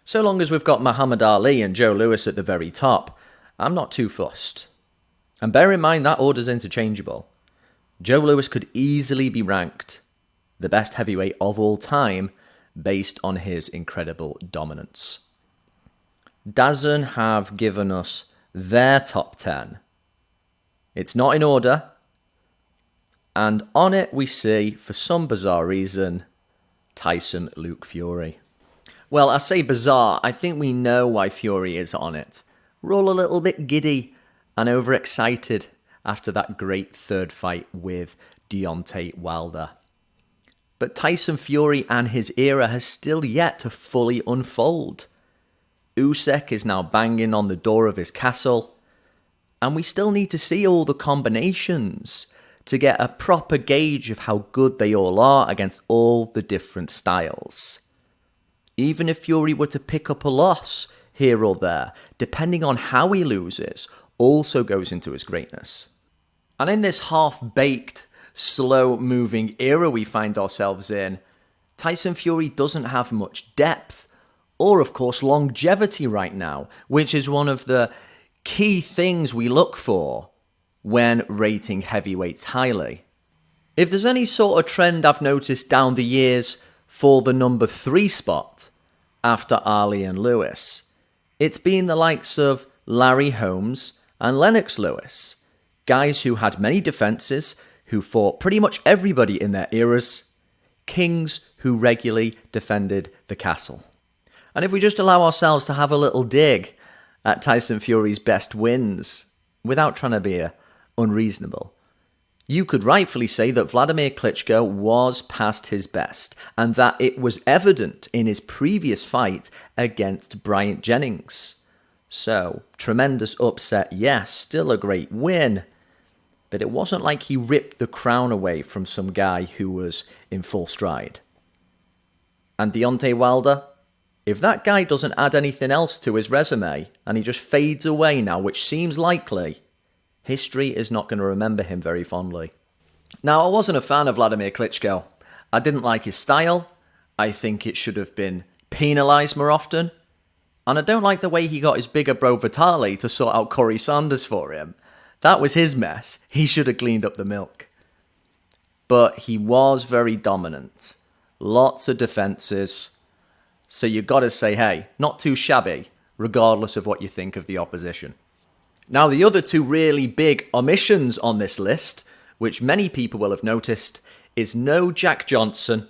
So long as we've got Muhammad Ali and Joe Louis at the very top, I'm not too fussed. And bear in mind that order's interchangeable. Joe Louis could easily be ranked the best heavyweight of all time based on his incredible dominance. DAZN have given us their top 10. It's not in order. And on it we see, for some bizarre reason, Tyson Luke Fury. Well, I say bizarre, I think we know why Fury is on it. We're all a little bit giddy and overexcited after that great third fight with Deontay Wilder. But Tyson Fury and his era has still yet to fully unfold. Usyk is now banging on the door of his castle, and we still need to see all the combinations to get a proper gauge of how good they all are against all the different styles. Even if Fury were to pick up a loss here or there, depending on how he loses, also goes into his greatness. And in this half-baked, slow-moving era we find ourselves in, Tyson Fury doesn't have much depth or, of course, longevity right now, which is one of the key things we look for when rating heavyweights highly. If there's any sort of trend I've noticed down the years for the number 3 spot after Ali and Lewis, it's been the likes of Larry Holmes and Lennox Lewis, guys who had many defenses, who fought pretty much everybody in their eras, kings who regularly defended the castle. And if we just allow ourselves to have a little dig at Tyson Fury's best wins, without trying to be unreasonable, you could rightfully say that Vladimir Klitschko was past his best, and that it was evident in his previous fight against Bryant Jennings. So, tremendous upset, yes, still a great win, but it wasn't like he ripped the crown away from some guy who was in full stride. And Deontay Wilder, if that guy doesn't add anything else to his resume, and he just fades away now, which seems likely, history is not going to remember him very fondly. Now, I wasn't a fan of Vladimir Klitschko. I didn't like his style. I think it should have been penalised more often. And I don't like the way he got his bigger bro Vitaly to sort out Corey Sanders for him. That was his mess. He should have cleaned up the milk. But he was very dominant. Lots of defences. So you got to say, hey, not too shabby, regardless of what you think of the opposition. Now, the other two really big omissions on this list, which many people will have noticed, is no Jack Johnson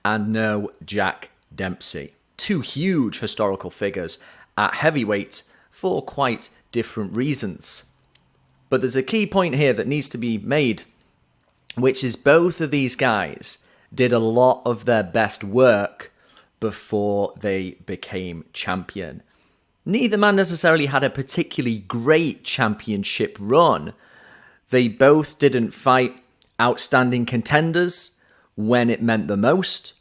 and no Jack Dempsey. Two huge historical figures at heavyweight for quite different reasons. But there's a key point here that needs to be made, which is both of these guys did a lot of their best work before they became champion. Neither man necessarily had a particularly great championship run. They both didn't fight outstanding contenders when it meant the most.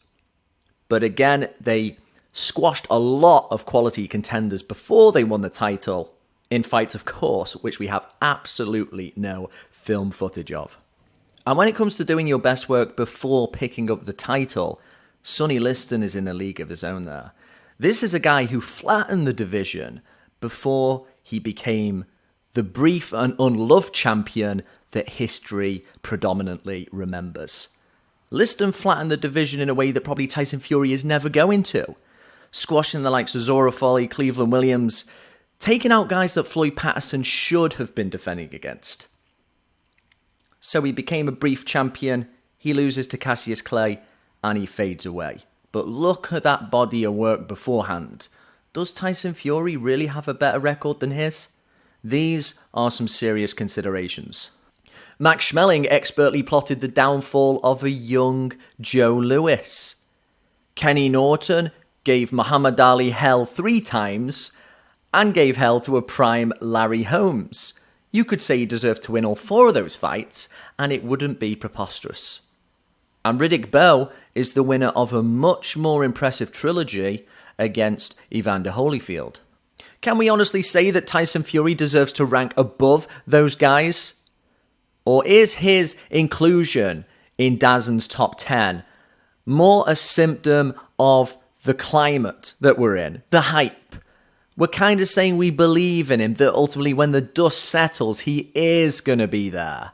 But again, they squashed a lot of quality contenders before they won the title in fights, of course, which we have absolutely no film footage of. And when it comes to doing your best work before picking up the title, Sonny Liston is in a league of his own there. This is a guy who flattened the division before he became the brief and unloved champion that history predominantly remembers. Liston flattened the division in a way that probably Tyson Fury is never going to, squashing the likes of Zora Foley, Cleveland Williams, taking out guys that Floyd Patterson should have been defending against. So he became a brief champion, he loses to Cassius Clay, and he fades away. But look at that body of work beforehand. Does Tyson Fury really have a better record than his? These are some serious considerations. Max Schmeling expertly plotted the downfall of a young Joe Louis. Kenny Norton gave Muhammad Ali hell 3 times and gave hell to a prime Larry Holmes. You could say he deserved to win all 4 of those fights, and it wouldn't be preposterous. And Riddick Bowe is the winner of a much more impressive trilogy against Evander Holyfield. Can we honestly say that Tyson Fury deserves to rank above those guys? Or is his inclusion in DAZN'S top 10 more a symptom of the climate that we're in, the hype. We're kind of saying we believe in him, that ultimately when the dust settles, he is going to be there.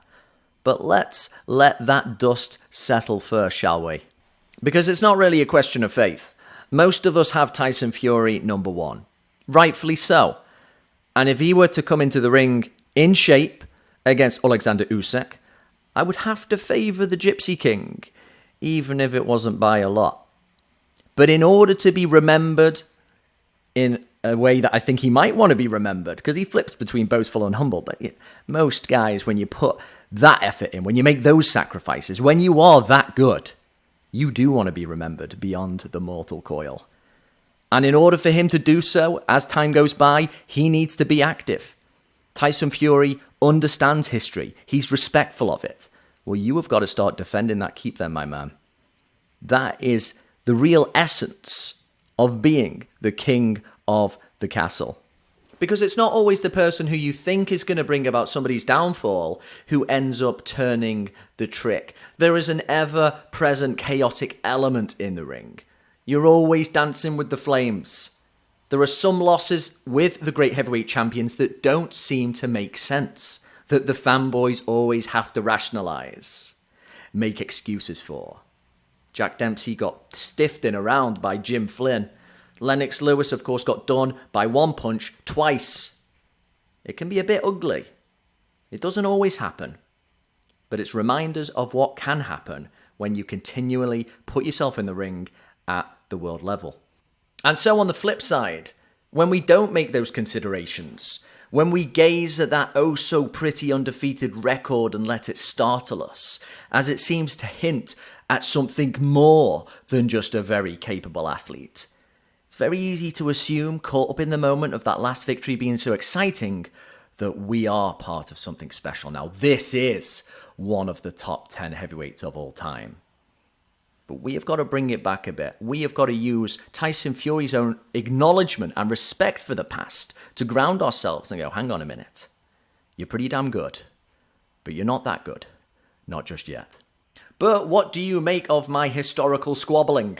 But let's let that dust settle first, shall we? Because it's not really a question of faith. Most of us have Tyson Fury number one. Rightfully so. And if he were to come into the ring in shape against Alexander Usyk, I would have to favour the Gypsy King, even if it wasn't by a lot. But in order to be remembered in a way that I think he might want to be remembered, because he flips between boastful and humble, but most guys, when you put that effort in, when you make those sacrifices, when you are that good, you do want to be remembered beyond the mortal coil. And in order for him to do so, as time goes by, he needs to be active. Tyson Fury understands history. He's respectful of it. Well, you have got to start defending that keep then, my man. That is the real essence of being the king of the castle. Because it's not always the person who you think is going to bring about somebody's downfall who ends up turning the trick. There is an ever-present chaotic element in the ring. You're always dancing with the flames. There are some losses with the great heavyweight champions that don't seem to make sense, that the fanboys always have to rationalise, make excuses for. Jack Dempsey got stiffed in a round by Jim Flynn. Lennox Lewis, of course, got done by one punch twice. It can be a bit ugly. It doesn't always happen. But it's reminders of what can happen when you continually put yourself in the ring at the world level. And so on the flip side, when we don't make those considerations, when we gaze at that oh-so-pretty undefeated record and let it startle us, as it seems to hint at something more than just a very capable athlete, it's very easy to assume, caught up in the moment of that last victory being so exciting, that we are part of something special now. This is one of the top 10 heavyweights of all time. But we have got to bring it back a bit. We have got to use Tyson Fury's own acknowledgement and respect for the past to ground ourselves and go, hang on a minute. You're pretty damn good, but you're not that good. Not just yet. But what do you make of my historical squabbling?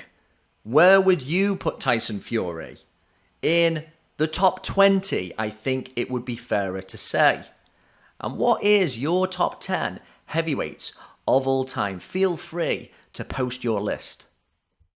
Where would you put Tyson Fury? In the top 20, I think it would be fairer to say. And what is your top 10 heavyweights of all time? Feel free to post your list.